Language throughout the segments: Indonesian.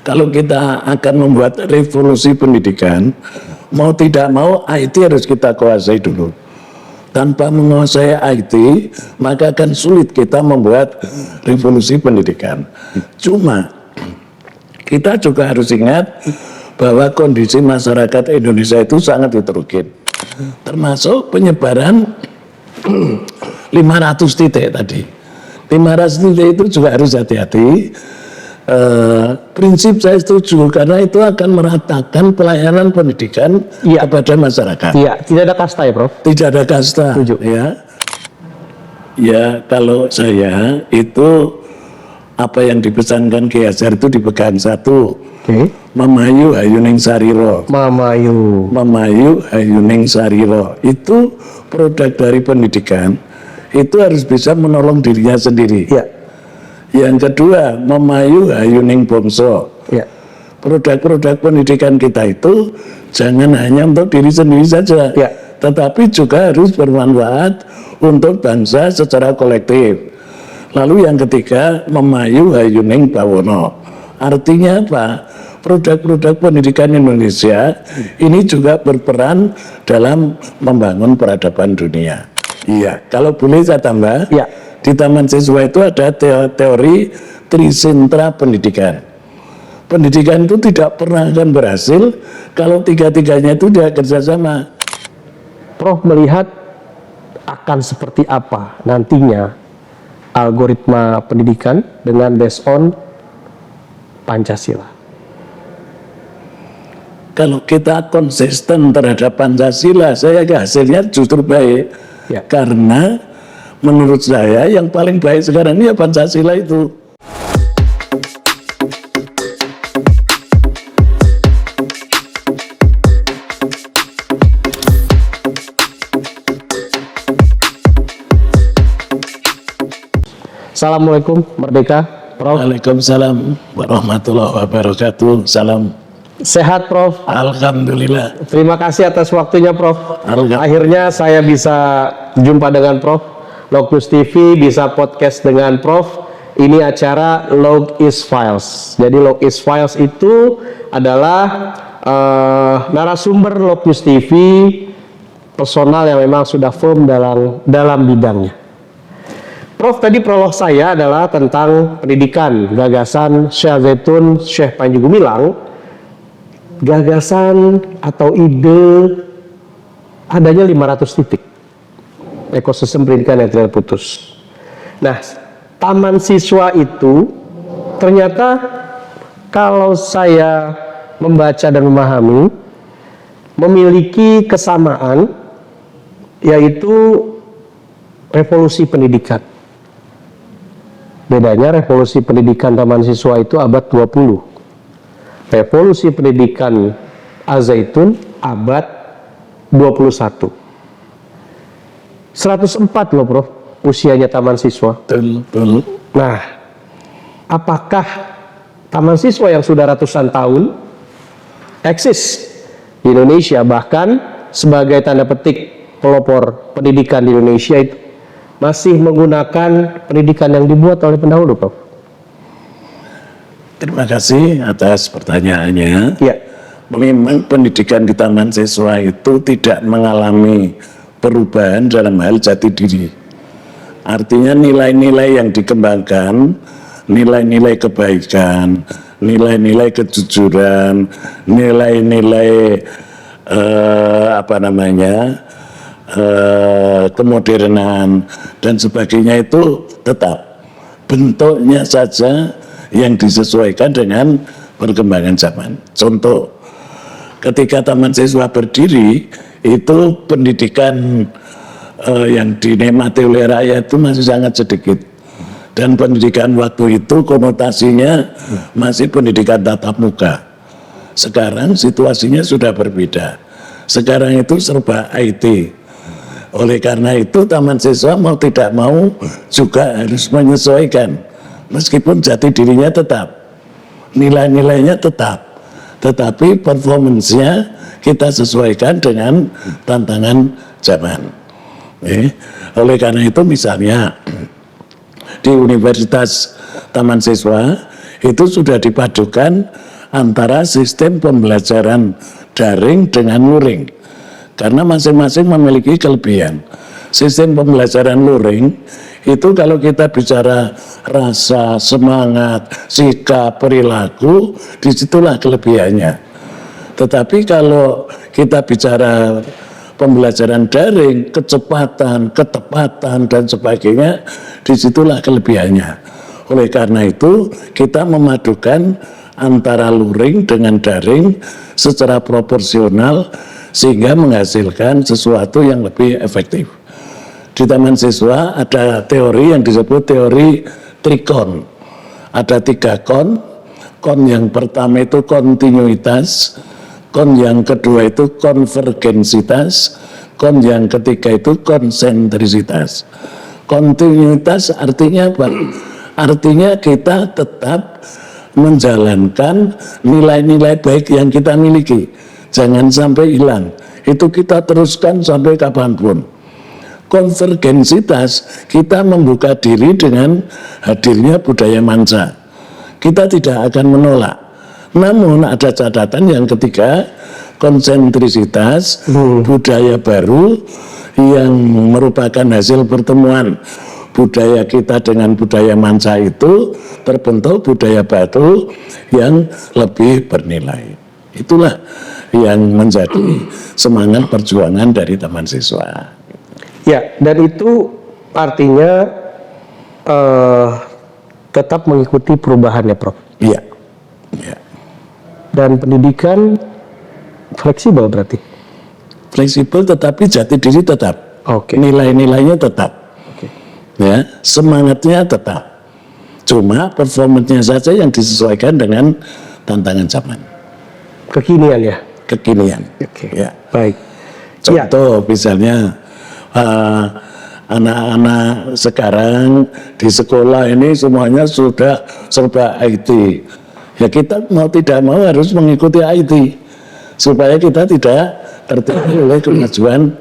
Kalau kita akan membuat revolusi pendidikan, mau tidak mau IT harus kita kuasai dulu. Tanpa menguasai IT, maka akan sulit kita membuat revolusi pendidikan. Cuma, kita juga harus ingat bahwa kondisi masyarakat Indonesia itu sangat heterogen. Termasuk penyebaran 500 titik tadi. 500 titik itu juga harus hati-hati. Prinsip saya setuju karena itu akan meratakan pelayanan pendidikan kepada masyarakat. Iya, tidak ada kasta ya, Prof? Tidak ada kasta. Setuju. Ya, kalau saya itu apa yang dipesankan Ki Hajar itu dipegang satu. Mamayu Hayuning Sariro. Mamayu Hayuning Sariro. Itu produk dari pendidikan. Itu harus bisa menolong dirinya sendiri. Iya. Yang kedua, memayu hayuning bangsa. Ya. Produk-produk pendidikan kita itu jangan hanya untuk diri sendiri saja, ya, tetapi juga harus bermanfaat untuk bangsa secara kolektif. Lalu yang ketiga, memayu hayuning bawono. Artinya apa? Produk-produk pendidikan Indonesia ini juga berperan dalam membangun peradaban dunia. Iya, kalau boleh saya tambah. Ya. Di Taman Siswa itu ada teori trisentra pendidikan. Pendidikan itu tidak pernah akan berhasil kalau tiga-tiganya itu tidak kerjasama. Prof melihat akan seperti apa nantinya algoritma pendidikan dengan based on Pancasila? Kalau kita konsisten terhadap Pancasila, saya hasilnya justru baik. Ya. Karena menurut saya yang paling baik sekarang ini ya Pancasila itu. Assalamualaikum Merdeka, Prof. Waalaikumsalam warahmatullahi wabarakatuh. Salam. Sehat, Prof? Alhamdulillah. Terima kasih atas waktunya, Prof. Akhirnya saya bisa jumpa dengan Prof. Lognews TV bisa podcast dengan Prof. Ini acara Log is Files. Jadi Log is Files itu adalah narasumber Lognews TV, personal yang memang sudah firm dalam bidangnya. Prof, tadi prolog saya adalah tentang pendidikan, gagasan Syekh Zaitun, Syekh Panji Gumilang. Gagasan atau ide adanya 500 titik ekosistem pendidikan yang tidak putus. Nah, taman siswa itu ternyata kalau saya membaca dan memahami memiliki kesamaan, yaitu revolusi pendidikan. Bedanya revolusi pendidikan taman siswa itu abad 20. Revolusi pendidikan Al-Zaitun abad 21. 104 loh, Prof, usianya taman siswa. Betul. Nah, apakah taman siswa yang sudah ratusan tahun eksis di Indonesia, bahkan sebagai tanda petik pelopor pendidikan di Indonesia itu masih menggunakan pendidikan yang dibuat oleh pendahulu, Prof? Terima kasih atas pertanyaannya. Ya. Memang pendidikan di taman siswa itu tidak mengalami perubahan dalam hal jati diri. Artinya nilai-nilai yang dikembangkan, nilai-nilai kebaikan, nilai-nilai kejujuran, nilai-nilai kemodernan dan sebagainya itu tetap. Bentuknya saja yang disesuaikan dengan perkembangan zaman. Contoh, ketika taman siswa berdiri, itu pendidikan yang dinikmati oleh rakyat itu masih sangat sedikit. Dan pendidikan waktu itu konotasinya masih pendidikan tatap muka. Sekarang situasinya sudah berbeda. Sekarang itu serba IT. Oleh karena itu taman siswa mau tidak mau juga harus menyesuaikan. Meskipun jati dirinya tetap, nilai-nilainya tetap, tetapi performance-nya kita sesuaikan dengan tantangan zaman. Oleh karena itu misalnya di Universitas Taman Siswa itu sudah dipadukan antara sistem pembelajaran daring dengan luring. Karena masing-masing memiliki kelebihan. Sistem pembelajaran luring itu kalau kita bicara rasa, semangat, sikap, perilaku, disitulah kelebihannya. Tetapi kalau kita bicara pembelajaran daring, kecepatan, ketepatan, dan sebagainya, disitulah kelebihannya. Oleh karena itu, kita memadukan antara luring dengan daring secara proporsional sehingga menghasilkan sesuatu yang lebih efektif. Di taman siswa ada teori yang disebut teori trikon. Ada 3 kon. Kon yang pertama itu kontinuitas, kon yang kedua itu konvergensitas, kon yang ketiga itu konsentrisitas. Kontinuitas artinya apa? Artinya kita tetap menjalankan nilai-nilai baik yang kita miliki. Jangan sampai hilang. Itu kita teruskan sampai kapanpun. Konvergensitas, kita membuka diri dengan hadirnya budaya manca. Kita tidak akan menolak. Namun ada catatan yang ketiga, konsentrisitas, budaya baru yang merupakan hasil pertemuan budaya kita dengan budaya manca itu terbentuk budaya baru yang lebih bernilai. Itulah yang menjadi semangat perjuangan dari taman siswa. Ya, dan itu artinya tetap mengikuti perubahannya, Prof. Iya. Ya. Dan pendidikan fleksibel berarti. Fleksibel tetapi jati diri tetap. Oke. Nilai-nilainya tetap. Ya, semangatnya tetap. Cuma performanya saja yang disesuaikan dengan tantangan zaman. Kekinian ya. Kekinian. Oke. Ya. Baik. Contoh misalnya anak-anak sekarang di sekolah ini semuanya sudah serba IT. Ya kita mau tidak mau harus mengikuti IT supaya kita tidak tertipu oleh kemajuan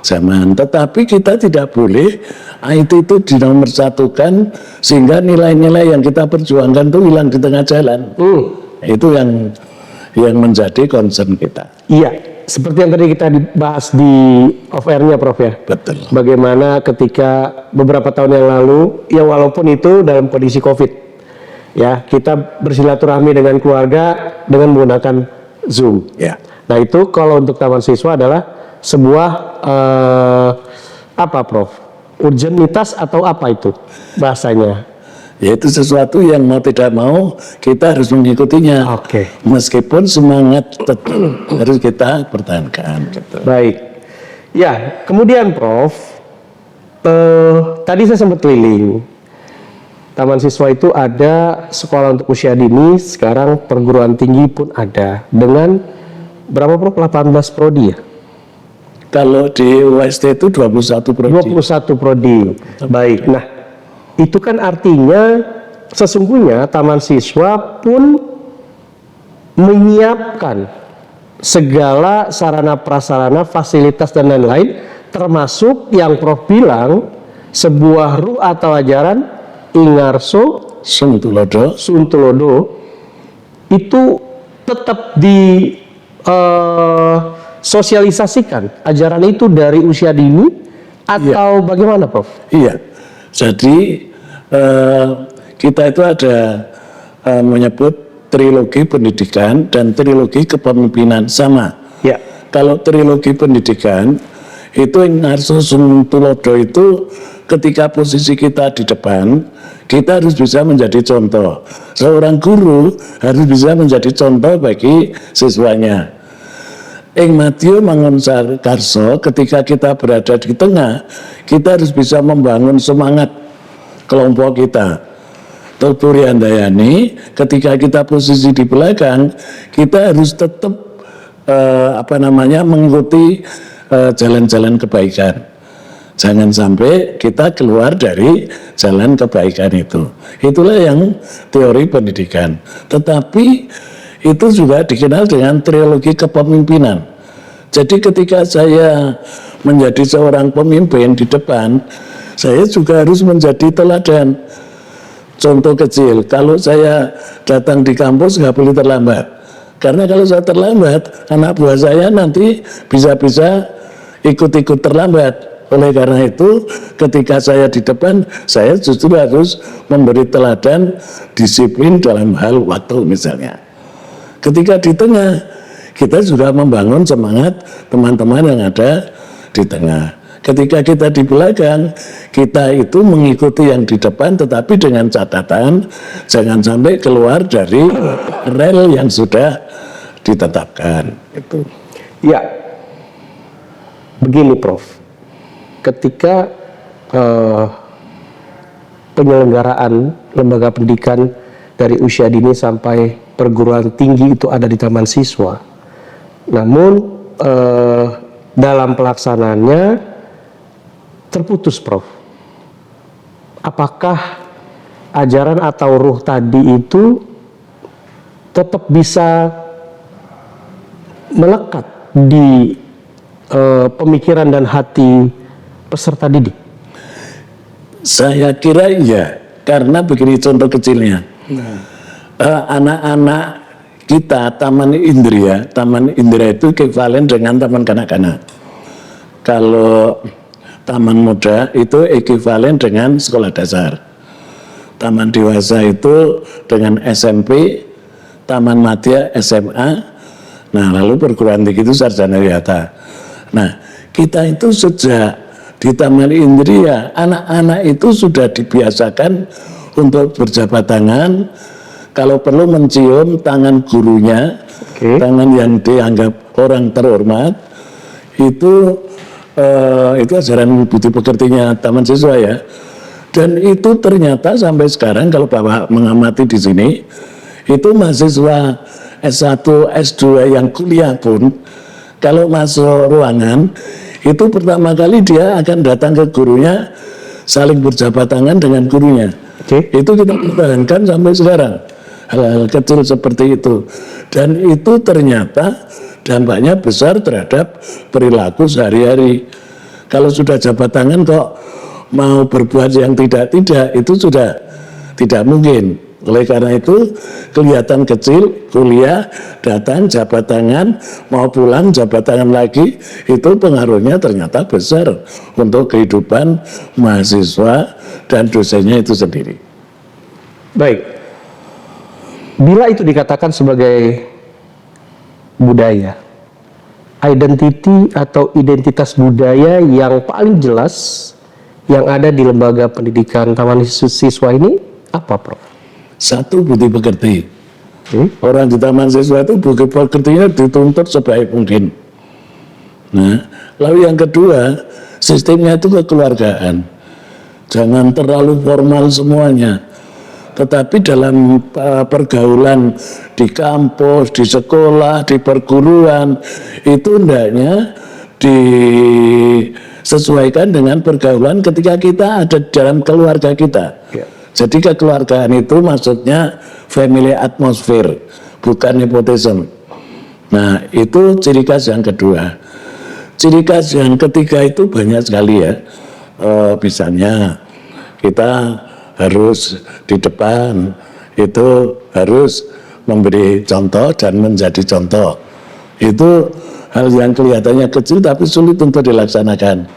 zaman. Tetapi kita tidak boleh IT itu dinomorsatukan sehingga nilai-nilai yang kita perjuangkan itu hilang di tengah jalan. Itu yang menjadi concern kita. Iya, seperti yang tadi kita bahas di off air-nya, Prof ya. Betul. Bagaimana ketika beberapa tahun yang lalu, ya walaupun itu dalam kondisi COVID, ya kita bersilaturahmi dengan keluarga dengan menggunakan Zoom. Ya. Nah itu kalau untuk taman siswa adalah sebuah apa, Prof? Urgenitas atau apa itu bahasanya? Yaitu sesuatu yang mau tidak mau kita harus mengikutinya. Oke. Meskipun semangat tetap harus kita pertahankan. Gitu. Baik. Ya, kemudian Prof, tadi saya sempat keliling. Taman siswa itu ada sekolah untuk usia dini, sekarang perguruan tinggi pun ada. Dengan berapa Prof? 18 prodi ya? Kalau di UST itu 21 prodi. 21 prodi. Baik. Nah, itu kan artinya sesungguhnya taman siswa pun menyiapkan segala sarana prasarana, fasilitas dan lain-lain, termasuk yang Prof bilang sebuah ruh atau ajaran Ingarso Suntulodo itu tetap di sosialisasikan ajaran itu dari usia dini atau bagaimana, Prof? Iya. Jadi kita itu ada menyebut trilogi pendidikan dan trilogi kepemimpinan sama. Ya. Kalau trilogi pendidikan itu Ingarso Suntulodo itu ketika posisi kita di depan, kita harus bisa menjadi contoh. Seorang guru harus bisa menjadi contoh bagi siswanya. Ing Matio Mangunkarso ketika kita berada di tengah, kita harus bisa membangun semangat kelompok kita. Tuturi Handayani ketika kita posisi di belakang, kita harus tetap mengikuti jalan-jalan kebaikan. Jangan sampai kita keluar dari jalan kebaikan itu. Itulah yang teori pendidikan. Tetapi itu juga dikenal dengan trilogi kepemimpinan. Jadi ketika saya menjadi seorang pemimpin di depan, saya juga harus menjadi teladan. contoh kecil, kalau saya datang di kampus nggak boleh terlambat. Karena kalau saya terlambat, anak buah saya nanti bisa-bisa ikut-ikut terlambat. Oleh karena itu, ketika saya di depan, saya justru harus memberi teladan disiplin dalam hal waktu misalnya. Ketika di tengah, kita juga membangun semangat teman-teman yang ada di tengah. Ketika kita di belakang, kita itu mengikuti yang di depan, tetapi dengan catatan jangan sampai keluar dari rel yang sudah ditetapkan. Itu. Ya, begini Prof. Ketika penyelenggaraan lembaga pendidikan dari usia dini sampai perguruan tinggi itu ada di taman siswa, namun dalam pelaksanaannya terputus, Prof. Apakah ajaran atau ruh tadi itu tetap bisa melekat di pemikiran dan hati peserta didik? Saya kira iya, karena begini contoh kecilnya. Anak-anak kita taman indera itu ekivalen dengan taman kanak-kanak. Kalau taman muda itu ekivalen dengan sekolah dasar. Taman dewasa itu dengan SMP, taman madya SMA, nah lalu perguruan tinggi itu sarjana wiyata. Nah, kita itu sejak di Taman Indria, anak-anak itu sudah dibiasakan untuk berjabat tangan, kalau perlu mencium tangan gurunya, tangan yang dianggap orang terhormat, itu ajaran budi pekertinya Taman Siswa ya. Dan itu ternyata sampai sekarang kalau Bapak mengamati di sini, itu mahasiswa S1, S2 yang kuliah pun, kalau masuk ruangan, itu pertama kali dia akan datang ke gurunya, saling berjabat tangan dengan gurunya. Itu kita pertahankan sampai sekarang. Hal-hal kecil seperti itu. Dan itu ternyata dampaknya besar terhadap perilaku sehari-hari. Kalau sudah jabat tangan kok mau berbuat yang tidak-tidak, itu sudah tidak mungkin. Oleh karena itu kelihatan kecil, kuliah, datang, jabat tangan, mau pulang, jabat tangan lagi, itu pengaruhnya ternyata besar untuk kehidupan mahasiswa dan dosennya itu sendiri. Baik, bila itu dikatakan sebagai budaya, identity atau identitas budaya yang paling jelas yang ada di lembaga pendidikan Taman Siswa ini apa, Prof? Satu, budi pekerti. Orang di Taman Siswa itu budi pekertinya dituntut sebaik mungkin. Nah, lalu yang kedua, sistemnya itu kekeluargaan. Jangan terlalu formal semuanya. Tetapi dalam pergaulan di kampus, di sekolah, di perguruan, itu hendaknya disesuaikan dengan pergaulan ketika kita ada dalam keluarga kita. Ya. Jadi kekeluargaan itu maksudnya family atmosphere, bukan nepotism. Nah, itu ciri khas yang kedua. Ciri khas yang ketiga itu banyak sekali ya. Misalnya kita harus di depan, itu harus memberi contoh dan menjadi contoh. Itu hal yang kelihatannya kecil tapi sulit untuk dilaksanakan.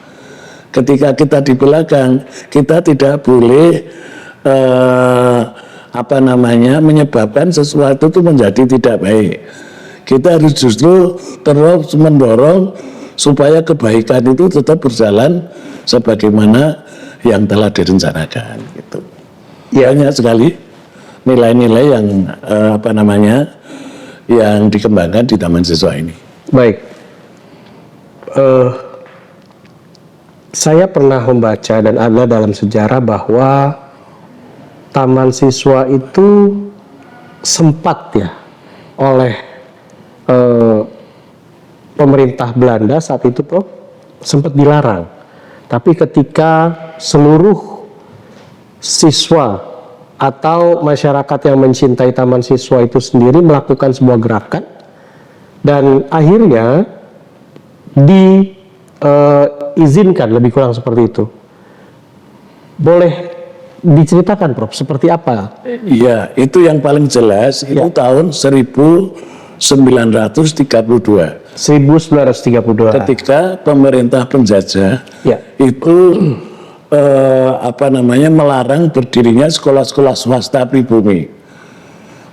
Ketika kita di belakang, kita tidak boleh menyebabkan sesuatu itu menjadi tidak baik. Kita harus justru terus mendorong supaya kebaikan itu tetap berjalan sebagaimana yang telah direncanakan. Gitu. Ya, banyak sekali nilai-nilai yang yang dikembangkan di Taman Siswa ini. Baik, saya pernah membaca dan ada dalam sejarah bahwa Taman Siswa itu sempat ya oleh pemerintah Belanda saat itu, Prof, sempat dilarang. Tapi ketika seluruh siswa atau masyarakat yang mencintai Taman Siswa itu sendiri melakukan sebuah gerakan dan akhirnya diizinkan, lebih kurang seperti itu. Boleh diceritakan Prof, seperti apa? Iya, itu yang paling jelas itu tahun 1932 1932. ketika pemerintah penjajah Ya. itu melarang berdirinya sekolah-sekolah swasta pribumi,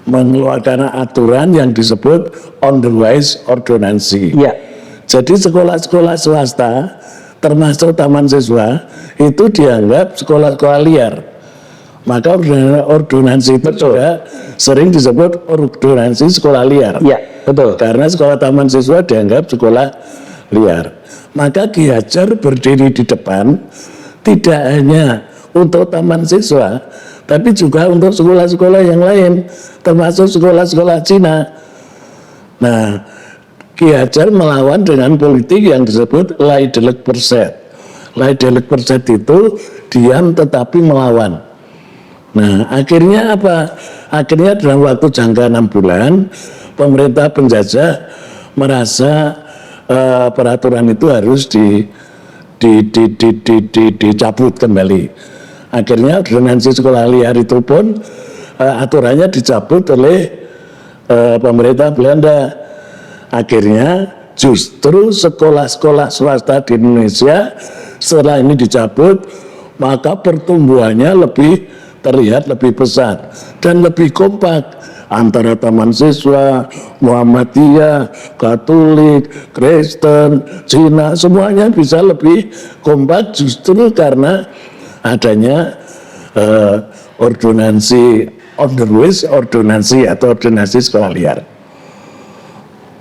mengeluarkan aturan yang disebut Onderwijs Ordonansie. Ya. Jadi sekolah-sekolah swasta termasuk taman siswa itu dianggap sekolah-sekolah liar. Maka ordonansi itu juga sering disebut ordonansi sekolah liar. Iya, betul. Karena sekolah taman siswa dianggap sekolah liar. Maka Ki Hajar berdiri di depan tidak hanya untuk taman siswa, tapi juga untuk sekolah-sekolah yang lain, termasuk sekolah-sekolah Cina. Nah, Ki Hajar melawan dengan politik yang disebut Lijdelijk Verzet. Lijdelijk Verzet itu diam tetapi melawan. Nah, akhirnya apa? Akhirnya dalam waktu jangka 6 bulan, pemerintah penjajah merasa peraturan itu harus dicabut kembali. Akhirnya ordonansi sekolah liar itu pun aturannya dicabut oleh pemerintah Belanda. Akhirnya justru sekolah-sekolah swasta di Indonesia setelah ini dicabut, maka pertumbuhannya terlihat lebih besar dan lebih kompak antara taman siswa, Muhammadiyah, Katolik, Kristen, Cina, semuanya bisa lebih kompak justru karena adanya Onderwijs Ordonansie atau ordonansi sekolah liar.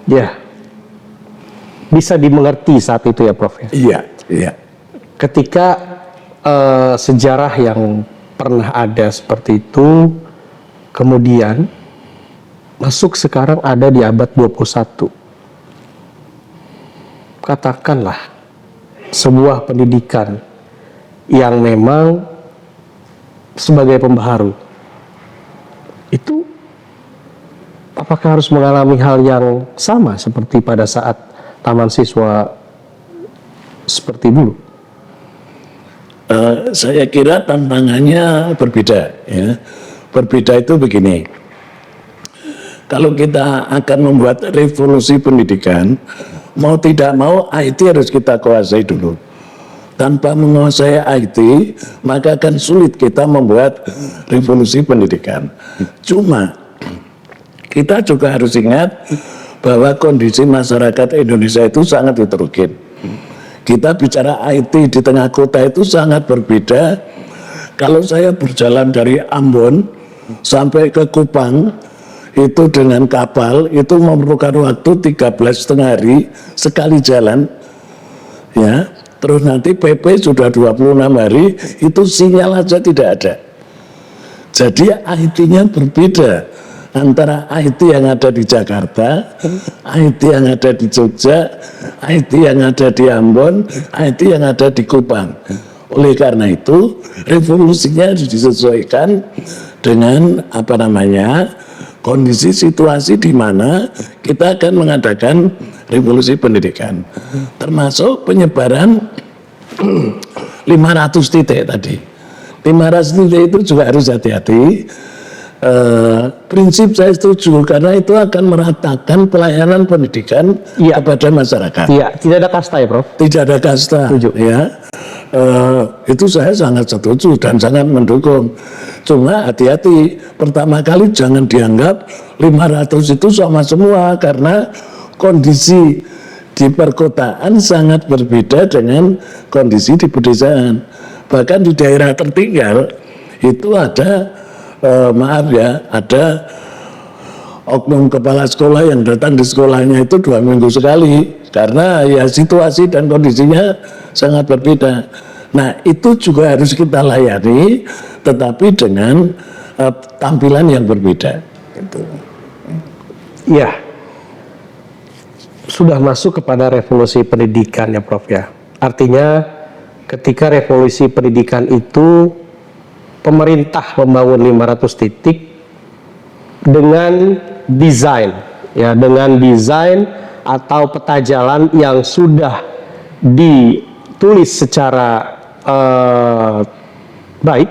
Ya, bisa dimengerti saat itu ya Prof. Iya, iya. Ketika sejarah yang pernah ada seperti itu, kemudian masuk sekarang ada di abad 21. Katakanlah sebuah pendidikan yang memang sebagai pembaharu, itu apakah harus mengalami hal yang sama seperti pada saat taman siswa seperti dulu? Saya kira tantangannya berbeda. Ya. Berbeda itu begini. Kalau kita akan membuat revolusi pendidikan, mau tidak mau IT harus kita kuasai dulu. Tanpa menguasai IT, maka akan sulit kita membuat revolusi pendidikan. Cuma kita juga harus ingat bahwa kondisi masyarakat Indonesia itu sangat heterogen. Kita bicara IT di tengah kota itu sangat berbeda. Kalau saya berjalan dari Ambon sampai ke Kupang itu dengan kapal itu memerlukan waktu 13,5 hari sekali jalan, ya. Terus nanti PP sudah 26 hari, itu sinyal aja tidak ada. Jadi IT-nya berbeda antara IT yang ada di Jakarta, IT yang ada di Jogja, IT yang ada di Ambon, IT yang ada di Kupang. Oleh karena itu, revolusinya harus disesuaikan dengan kondisi situasi di mana kita akan mengadakan revolusi pendidikan. Termasuk penyebaran 500 titik tadi. 500 titik itu juga harus hati-hati. Prinsip saya setuju karena itu akan meratakan pelayanan pendidikan kepada masyarakat. Iya, tidak ada kasta ya Prof? Tidak ada kasta. Setuju. Ya. Itu saya sangat setuju dan sangat mendukung. Cuma hati-hati, pertama kali jangan dianggap 500 itu sama semua karena kondisi di perkotaan sangat berbeda dengan kondisi di pedesaan. Bahkan di daerah tertinggal itu ada ada oknum kepala sekolah yang datang di sekolahnya itu 2 minggu sekali karena ya situasi dan kondisinya sangat berbeda. Nah itu juga harus kita layani tetapi dengan tampilan yang berbeda. Iya, sudah masuk kepada revolusi pendidikan ya Prof ya. Artinya ketika revolusi pendidikan itu pemerintah membangun 500 titik dengan desain atau peta jalan yang sudah ditulis secara baik,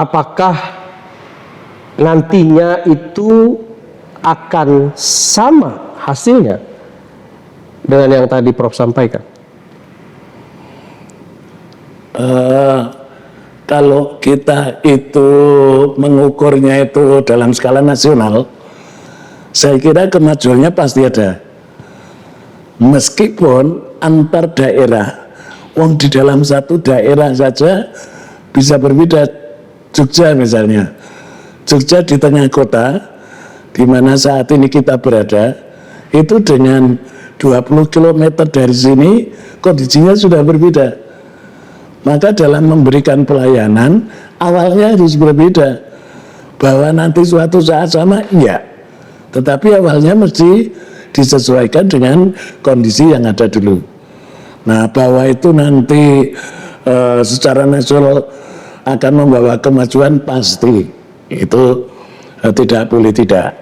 apakah nantinya itu akan sama hasilnya dengan yang tadi Prof sampaikan? Kalau kita itu mengukurnya itu dalam skala nasional, saya kira kemajuannya pasti ada. Meskipun antar daerah, di dalam satu daerah saja bisa berbeda. Jogja misalnya, Jogja di tengah kota, di mana saat ini kita berada, itu dengan 20 km dari sini kondisinya sudah berbeda. Maka dalam memberikan pelayanan awalnya harus berbeda. Bahwa nanti suatu saat sama, iya. Tetapi awalnya mesti disesuaikan dengan kondisi yang ada dulu. Nah, bahwa itu nanti secara nasional akan membawa kemajuan pasti. Itu tidak boleh tidak.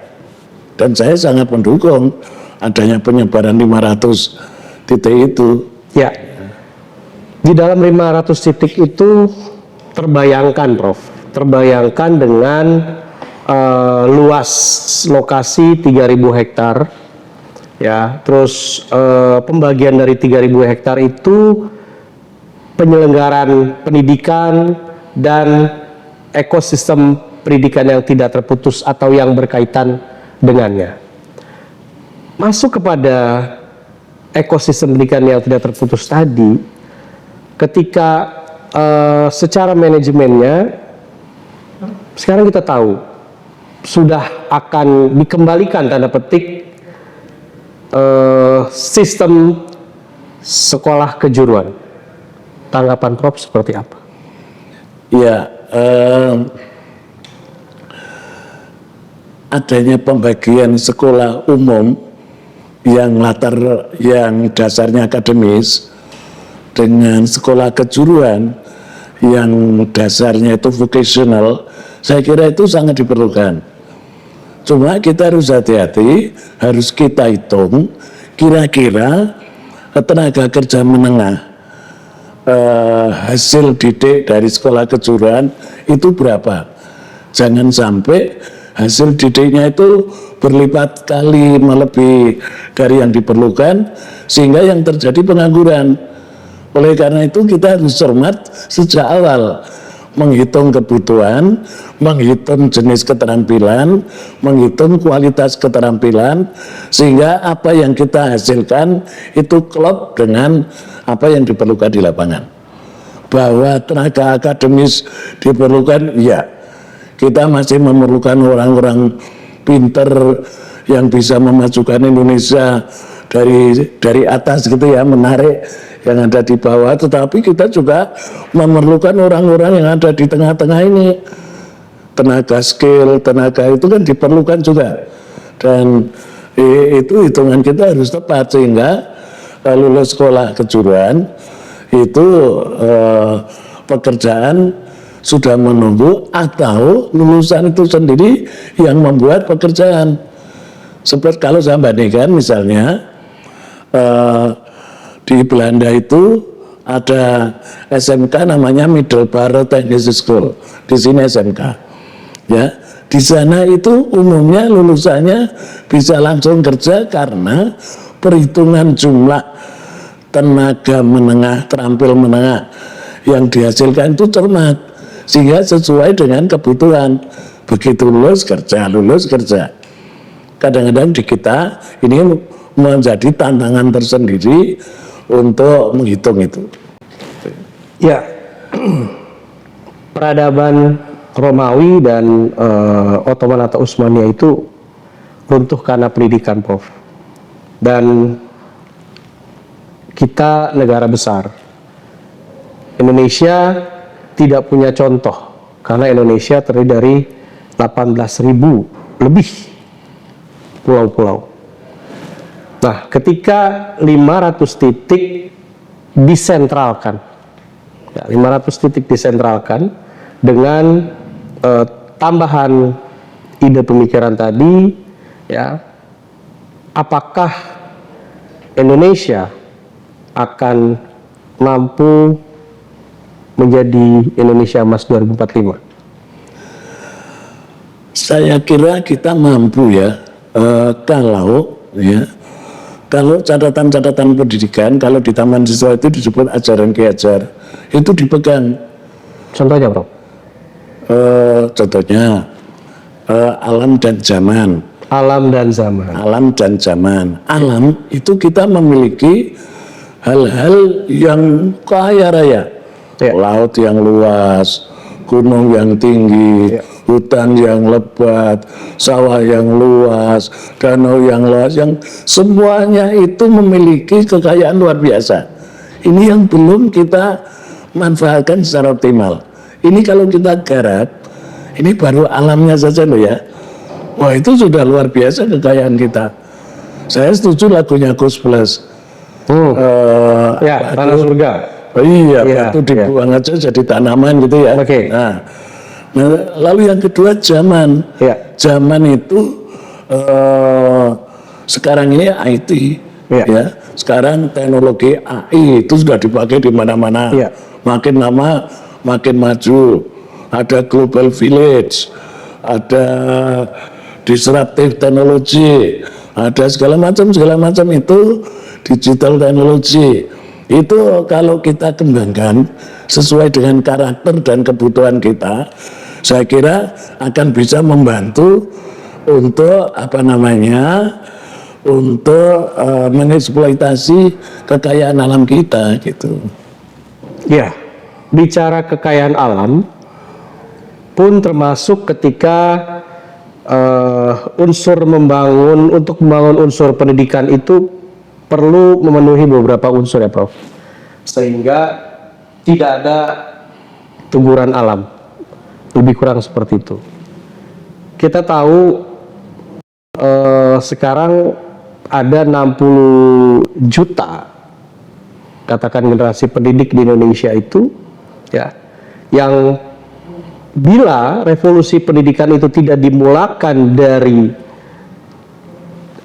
Dan saya sangat mendukung adanya penyebaran 500 titik itu. Ya. Di dalam 500 titik itu terbayangkan Prof, terbayangkan dengan luas lokasi 3.000 hektar, ya. Terus pembagian dari 3.000 hektar itu penyelenggaraan pendidikan dan ekosistem pendidikan yang tidak terputus atau yang berkaitan dengannya. Masuk kepada ekosistem pendidikan yang tidak terputus tadi, ketika secara manajemennya sekarang kita tahu sudah akan dikembalikan tanda petik sistem sekolah kejuruan. Tanggapan Prof seperti apa? Ya, adanya pembagian sekolah umum yang dasarnya akademis dengan sekolah kejuruan yang dasarnya itu vocational, saya kira itu sangat diperlukan. Cuma kita harus hati-hati, harus kita hitung kira-kira tenaga kerja menengah hasil didik dari sekolah kejuruan itu berapa. Jangan sampai hasil didiknya itu berlipat kali melebihi dari yang diperlukan sehingga yang terjadi pengangguran. Oleh karena itu kita harus cermat sejak awal, menghitung kebutuhan, menghitung jenis keterampilan, menghitung kualitas keterampilan, sehingga apa yang kita hasilkan itu klop dengan apa yang diperlukan di lapangan. Bahwa tenaga akademis diperlukan, ya, kita masih memerlukan orang-orang pinter yang bisa memajukan Indonesia dari atas gitu ya, menarik yang ada di bawah, tetapi kita juga memerlukan orang-orang yang ada di tengah-tengah ini. Tenaga skill, tenaga itu kan diperlukan juga. Dan itu hitungan kita harus tepat sehingga lulus sekolah kejuruan itu pekerjaan sudah menunggu atau lulusan itu sendiri yang membuat pekerjaan. Seperti kalau saya bandingkan misalnya di Belanda itu ada SMK namanya Middelbare Technische School. Di sini SMK. Ya, di sana itu umumnya lulusannya bisa langsung kerja karena perhitungan jumlah tenaga menengah, terampil menengah yang dihasilkan itu cermat sehingga sesuai dengan kebutuhan. Begitu lulus kerja. Kadang-kadang di kita ini menjadi tantangan tersendiri untuk menghitung itu. Ya, peradaban Romawi dan Ottoman atau Utsmania itu runtuh karena pendidikan, Prof. Dan kita negara besar. Indonesia tidak punya contoh karena Indonesia terdiri dari 18.000 lebih pulau-pulau. Nah, ketika 500 titik disentralkan, ya, 500 titik disentralkan dengan tambahan ide pemikiran tadi, ya, apakah Indonesia akan mampu menjadi Indonesia Emas 2045? Saya kira kita mampu ya, kalau catatan-catatan pendidikan, kalau di taman siswa itu disebut ajaran keajar, itu dipegang. Contohnya, Prof? Contohnya alam dan zaman. Alam dan zaman. Alam dan zaman. Alam itu kita memiliki hal-hal yang kaya raya. Ya. Laut yang luas, gunung yang tinggi, hutan yang lebat, sawah yang luas, danau yang luas, yang semuanya itu memiliki kekayaan luar biasa. Ini yang belum kita manfaatkan secara optimal. Ini kalau kita garap, ini baru alamnya saja loh ya. Wah, itu sudah luar biasa kekayaan kita. Saya setuju lagunya Gus Plus. Tanah surga. Oh iya, batu dibuang aja jadi tanaman gitu ya. Oke. Nah, lalu yang kedua zaman. Zaman itu sekarang ini IT. Ya. Sekarang teknologi AI itu sudah dipakai di mana-mana. Makin lama makin maju. Ada global village, ada disruptive technology, ada segala macam itu digital teknologi. Itu kalau kita kembangkan sesuai dengan karakter dan kebutuhan kita, saya kira akan bisa membantu untuk untuk mengeksploitasi kekayaan alam kita gitu. Ya, bicara kekayaan alam pun termasuk ketika untuk membangun unsur pendidikan itu perlu memenuhi beberapa unsur ya, Prof. Sehingga tidak ada teguran alam. Lebih kurang seperti itu. Kita tahu sekarang ada 60 juta katakan generasi pendidik di Indonesia itu ya, yang bila revolusi pendidikan itu tidak dimulakan dari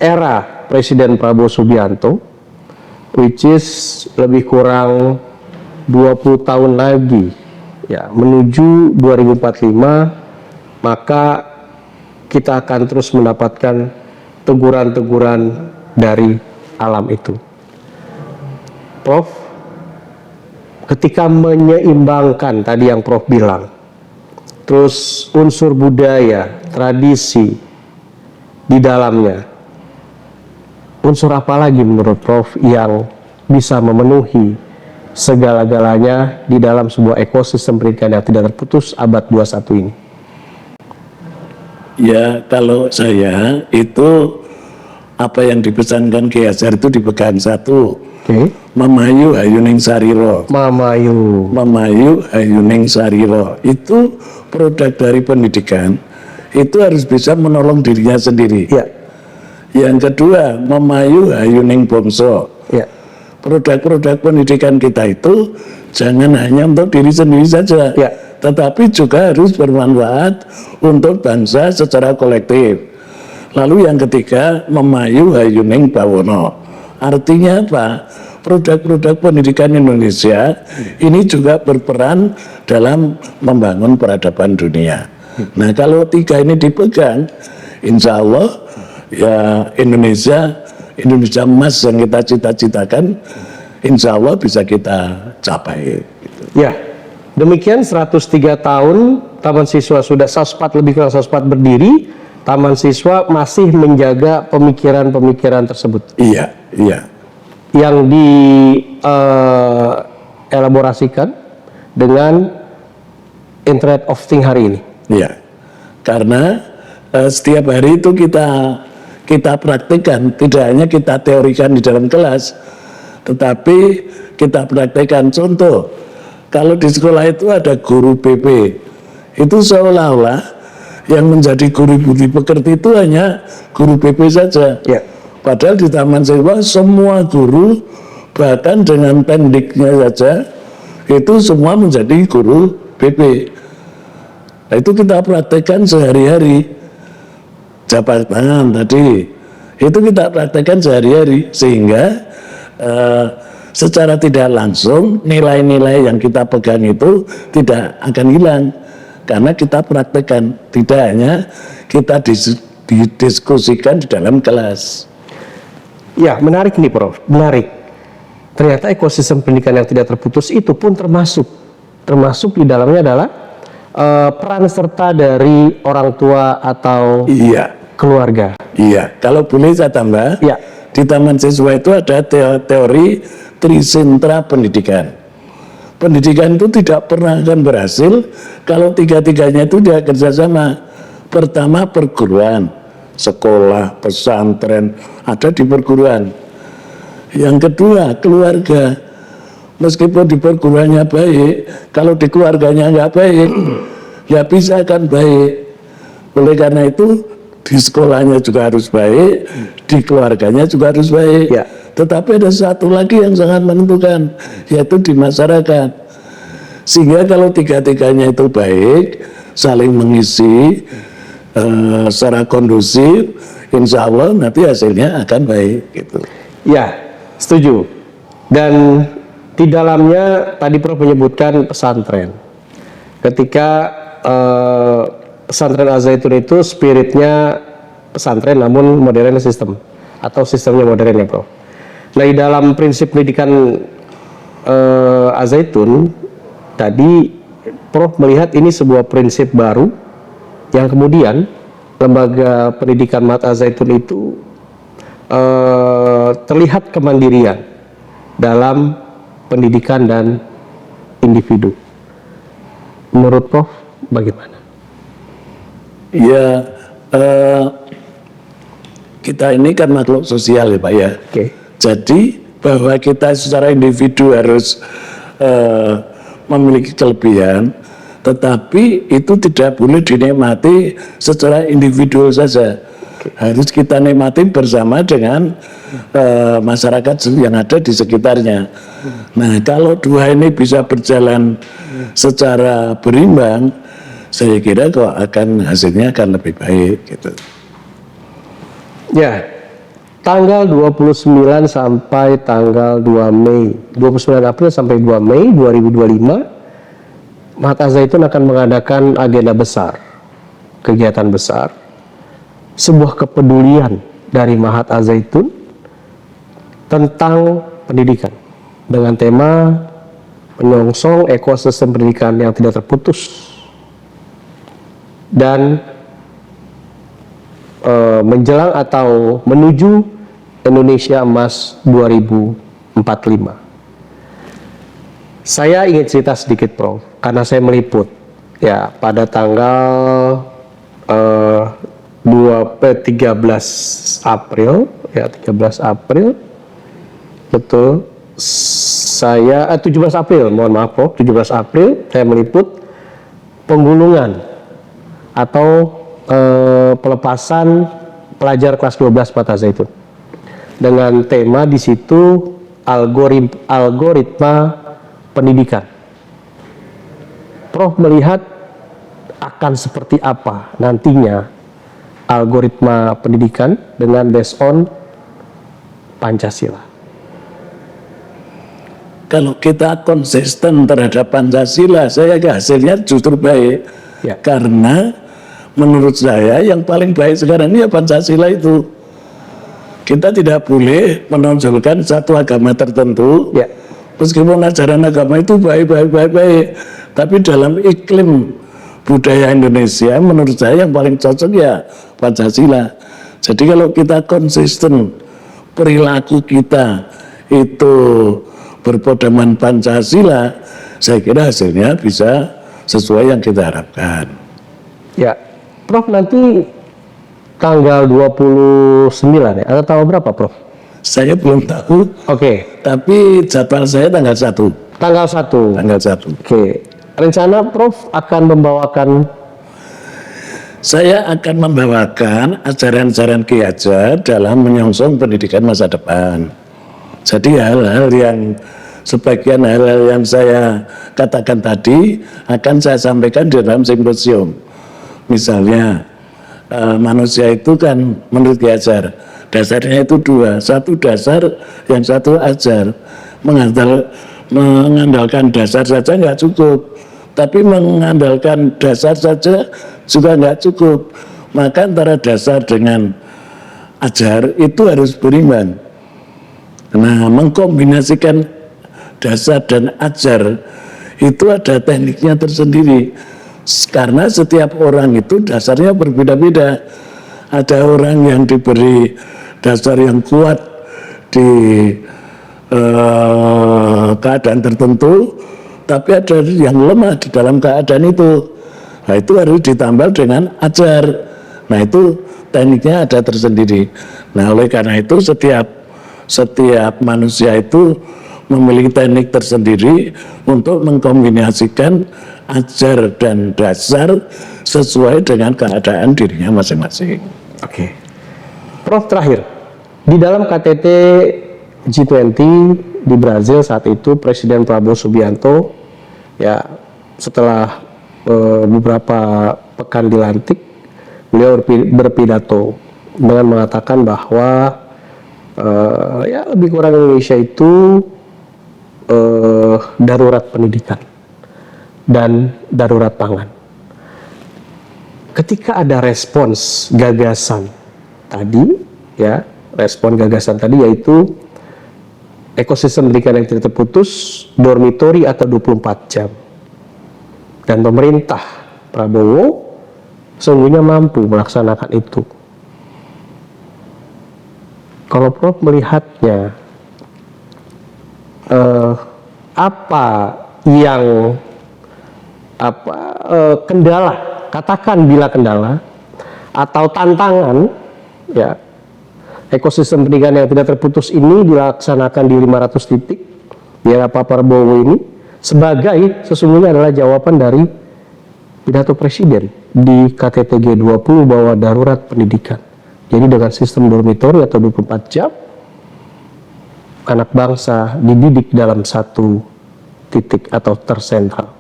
era Presiden Prabowo Subianto, which is lebih kurang 20 tahun lagi ya, menuju 2045, maka kita akan terus mendapatkan teguran-teguran dari alam itu. Prof, ketika menyeimbangkan tadi yang Prof bilang, terus unsur budaya, tradisi di dalamnya, unsur apa lagi menurut Prof yang bisa memenuhi segala-galanya di dalam sebuah ekosistem pendidikan yang tidak terputus abad 21 ini? Ya, kalau saya itu apa yang dipesankan Ki Hajar itu dipegang satu. Mamayu Hayuning Sariro. Mamayu Hayuning Sariro itu produk dari pendidikan, itu harus bisa menolong dirinya sendiri. Yang kedua, Mamayu Hayuning Bongso. Produk-produk pendidikan kita itu jangan hanya untuk diri sendiri saja, tetapi juga harus bermanfaat untuk bangsa secara kolektif. Lalu yang ketiga, Mamayu Hayuning Bawono. Artinya apa? Produk-produk pendidikan Indonesia ini juga berperan dalam membangun peradaban dunia. Nah, kalau tiga ini dipegang, insya Allah ya Indonesia emas yang kita cita-citakan, insya Allah bisa kita capai. Ya, demikian 103 tahun Taman Siswa sudah 104, lebih kurang 104 berdiri. Taman Siswa masih menjaga pemikiran-pemikiran tersebut. Iya. Yang dielaborasikan dengan Internet of Things hari ini. Iya, karena setiap hari itu kita praktikkan, tidak hanya kita teorikan di dalam kelas, tetapi kita praktikkan. Contoh, kalau di sekolah itu ada guru BP, itu seolah-olah yang menjadi guru budi pekerti itu hanya guru BP saja. Padahal di Taman Siswa semua guru, bahkan dengan pendiknya saja, itu semua menjadi guru BP. Nah, itu kita praktekkan sehari-hari. Jabat tangan tadi, itu kita praktekkan sehari-hari, sehingga secara tidak langsung nilai-nilai yang kita pegang itu tidak akan hilang. karena kita praktekkan, tidak hanya kita didiskusikan di dalam kelas. Ya, menarik nih Prof, menarik. Ternyata ekosistem pendidikan yang tidak terputus itu pun termasuk di dalamnya adalah peran serta dari orang tua atau Iya, keluarga. iya. Kalau boleh saya tambah, Ya. di Taman Siswa itu ada teori trisentra pendidikan. Pendidikan itu tidak pernah akan berhasil kalau tiga-tiganya itu tidak kerjasama. Pertama perguruan, sekolah, pesantren, ada di perguruan. Yang kedua keluarga. Meskipun di perguruannya baik, kalau di keluarganya nggak baik, ya bisa kan baik. Oleh karena itu di sekolahnya juga harus baik, di keluarganya juga harus baik. Ya. Tetapi ada satu lagi yang sangat menentukan, yaitu di masyarakat. Sehingga kalau tiga-tiganya itu baik, saling mengisi secara kondusif, insya Allah nanti hasilnya akan baik. Gitu. Ya, setuju. Dan di dalamnya tadi Prof menyebutkan pesantren. Ketika pesantren Al-Zaitun itu spiritnya pesantren namun modern sistem atau sistemnya modern ya Prof. Nah di dalam prinsip pendidikan Al-Zaitun tadi Prof melihat ini sebuah prinsip baru yang kemudian lembaga pendidikan Mahat Al-Zaitun itu terlihat kemandirian dalam pendidikan dan individu. Menurut Prof bagaimana? Ya, kita ini kan makhluk sosial ya Pak ya. Oke. Jadi bahwa kita secara individu harus memiliki kelebihan, tetapi itu tidak boleh dinikmati secara individual saja. Harus kita nikmati bersama dengan masyarakat yang ada di sekitarnya. Nah, kalau dua ini bisa berjalan secara berimbang, saya kira kok hasilnya akan lebih baik gitu. Ya, tanggal 29 sampai tanggal 2 Mei, 29 April sampai 2 Mei 2025, Mahat Al-Zaitun akan mengadakan agenda besar, kegiatan besar, sebuah kepedulian dari Mahat Al-Zaitun tentang pendidikan dengan tema menyongsong ekosistem pendidikan yang tidak terputus dan menjelang atau menuju Indonesia Emas 2045. Saya ingin cerita sedikit Prof, karena saya meliput ya pada tanggal 13 April ya 13 April betul saya 17 April mohon maaf Prof, 17 April saya meliput penggulungan atau pelepasan pelajar kelas 12 Mahat Al-Zaitun dengan tema di situ algoritma pendidikan. Prof melihat akan seperti apa nantinya algoritma pendidikan dengan based on Pancasila. Kalau kita konsisten terhadap Pancasila, saya kira hasilnya justru baik. Ya. Karena menurut saya yang paling baik sekarang ini ya Pancasila itu. Kita tidak boleh menonjolkan satu agama tertentu. Ya. Meskipun ajaran agama itu baik. Tapi dalam iklim budaya Indonesia menurut saya yang paling cocok ya Pancasila. Jadi kalau kita konsisten perilaku kita itu berpedoman Pancasila, saya kira hasilnya bisa sesuai yang kita harapkan. Ya, Prof nanti tanggal 29 ya, atau tanggal berapa Prof? Saya belum tahu, Oke, tapi jadwal saya tanggal 1. tanggal 1. Tanggal 1. Oke, rencana Prof akan membawakan. Saya akan membawakan ajaran-ajaran Ki Hajar dalam menyongsong pendidikan masa depan. Jadi hal-hal yang sebagian hal-hal yang saya katakan tadi akan saya sampaikan di dalam simposium. Misalnya manusia itu kan menurut Ki Hajar dasarnya itu dua, satu dasar, yang satu ajar. Mengandalkan dasar saja nggak cukup, Tapi mengandalkan dasar saja juga nggak cukup. Maka antara dasar dengan ajar itu harus berimbang. Nah, mengkombinasikan dasar dan ajar itu ada tekniknya tersendiri. Karena setiap orang itu dasarnya berbeda-beda. Ada orang yang diberi dasar yang kuat di keadaan tertentu, tapi ada yang lemah di dalam keadaan itu. Nah, itu harus ditambal dengan ajar. Nah, itu tekniknya ada tersendiri. Nah, oleh karena itu setiap manusia itu memiliki teknik tersendiri untuk mengkombinasikan ajar dan dasar sesuai dengan keadaan dirinya masing-masing. Oke. Prof, terakhir, di dalam KTT G20 di Brazil saat itu Presiden Prabowo Subianto ya setelah beberapa pekan dilantik, beliau berpidato dengan mengatakan bahwa ya lebih kurang Indonesia itu darurat pendidikan dan darurat pangan. Ketika ada respons gagasan tadi, ya respon gagasan tadi yaitu ekosistem pendidikan yang tidak terputus, dormitori atau 24 jam. Dan pemerintah Prabowo sesungguhnya mampu melaksanakan itu. Kalau Prof melihatnya, kendala, katakan bila kendala atau tantangan, ya ekosistem pendidikan yang tidak terputus ini dilaksanakan di 500 titik di era Pak Prabowo ini sebagai sesungguhnya adalah jawaban dari pidato Presiden di KTT G20 bahwa darurat pendidikan. Jadi dengan sistem dormitori atau 24 jam anak bangsa dididik dalam satu titik atau tersentral.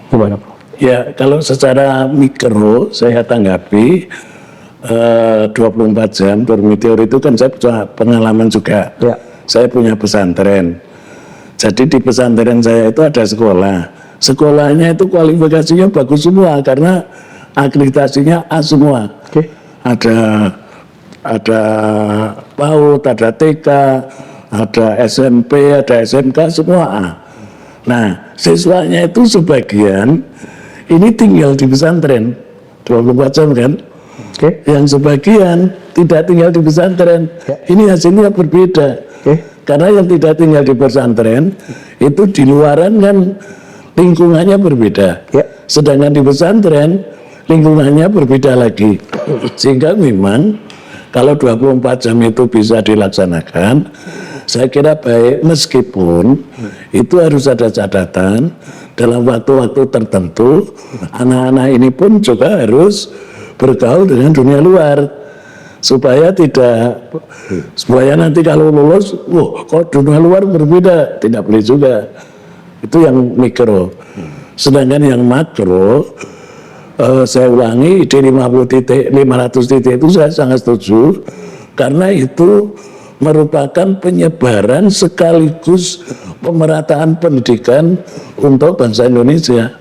Gimana, Prof? Ya, kalau secara mikro saya tanggapi 24 jam dormitori itu kan saya punya pengalaman juga. Ya. Saya punya pesantren. Jadi di pesantren saya itu ada sekolah. Sekolahnya itu kualifikasinya bagus semua karena akreditasinya A semua. Oke. Ada PAUD, ada TK, ada SMP, ada SMK, semua A. Nah, siswanya itu sebagian ini tinggal di pesantren 24 jam kan? Oke. Yang sebagian tidak tinggal di pesantren. Ya. Ini hasilnya berbeda. Oke. Karena yang tidak tinggal di pesantren itu di luaran kan lingkungannya berbeda. Ya. Sedangkan di pesantren lingkungannya berbeda lagi. Sehingga memang kalau 24 jam itu bisa dilaksanakan, saya kira baik, meskipun itu harus ada catatan dalam waktu-waktu tertentu anak-anak ini pun juga harus bergaul dengan dunia luar supaya nanti kalau lulus, kok dunia luar berbeda, tidak boleh juga. Itu yang mikro. Sedangkan yang makro, saya ulangi, di 500 titik itu saya sangat setuju karena itu merupakan penyebaran sekaligus pemerataan pendidikan untuk bangsa Indonesia.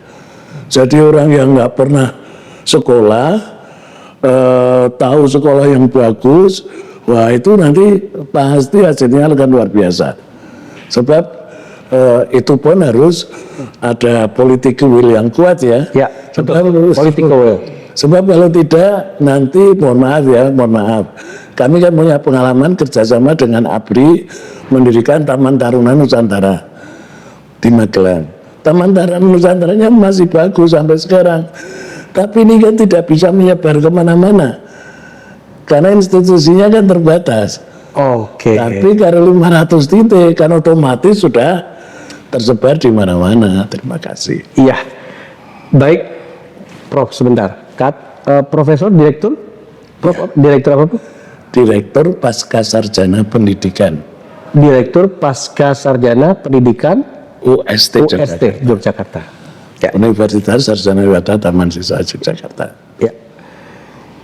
Jadi orang yang nggak pernah sekolah, tahu sekolah yang bagus, wah itu nanti pasti hasilnya akan luar biasa. Sebab itu pun harus ada political will yang kuat ya. Ya, political will. Sebab kalau tidak nanti mohon maaf. Kami kan punya pengalaman kerjasama dengan ABRI mendirikan Taman Taruna Nusantara di Magelang. Taman Taruna Nusantaranya masih bagus sampai sekarang. Tapi ini kan tidak bisa menyebar kemana-mana. Karena institusinya kan terbatas. Oke. Tapi kalau 500 titik kan otomatis sudah tersebar di mana-mana. Terima kasih. Iya. Baik, Prof, sebentar. Profesor, Direktur? Prof, Direktur apa, Prof? Direktur Pasca Sarjana Pendidikan. Direktur Pasca Sarjana Pendidikan UST Yogyakarta. Ya. Universitas Sarjana Wisata Taman Siswa Yogyakarta. Ya.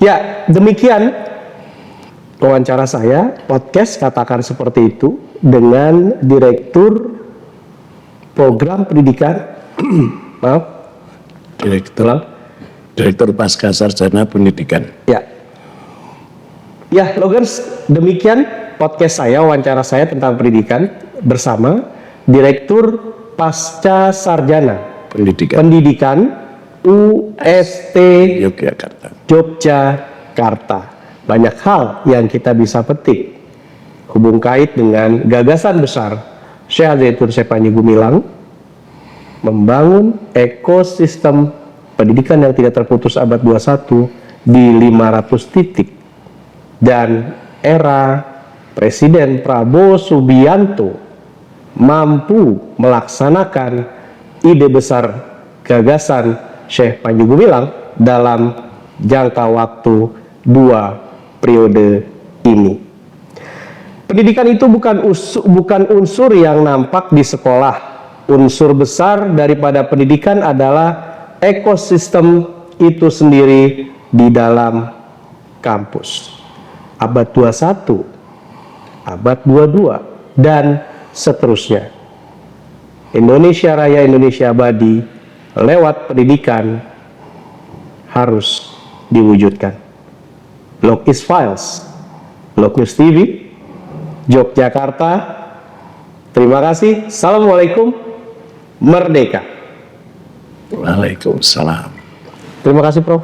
Ya, demikian wawancara saya, podcast katakan seperti itu dengan Direktur Program Pendidikan Maaf, Direktur Pasca Sarjana Pendidikan. ya. Ya, Logers, demikian podcast saya, wawancara saya tentang pendidikan bersama Direktur Pasca Sarjana Pendidikan UST Yogyakarta. Banyak hal yang kita bisa petik hubung kait dengan gagasan besar Syekh Zaitun Syekh Panji Gumilang membangun ekosistem pendidikan yang tidak terputus abad 21 di 500 titik, dan era Presiden Prabowo Subianto mampu melaksanakan ide besar gagasan Syekh Panji Gumilang dalam jangka waktu 2 periode ini. Pendidikan itu bukan unsur yang nampak di sekolah. Unsur besar daripada pendidikan adalah ekosistem itu sendiri di dalam kampus. Abad 21, abad 22, dan seterusnya. Indonesia Raya, Indonesia Abadi lewat pendidikan harus diwujudkan. Log is Files, Log News TV, Yogyakarta. Terima kasih. Assalamualaikum. Merdeka. Waalaikumsalam. Terima kasih, Prof.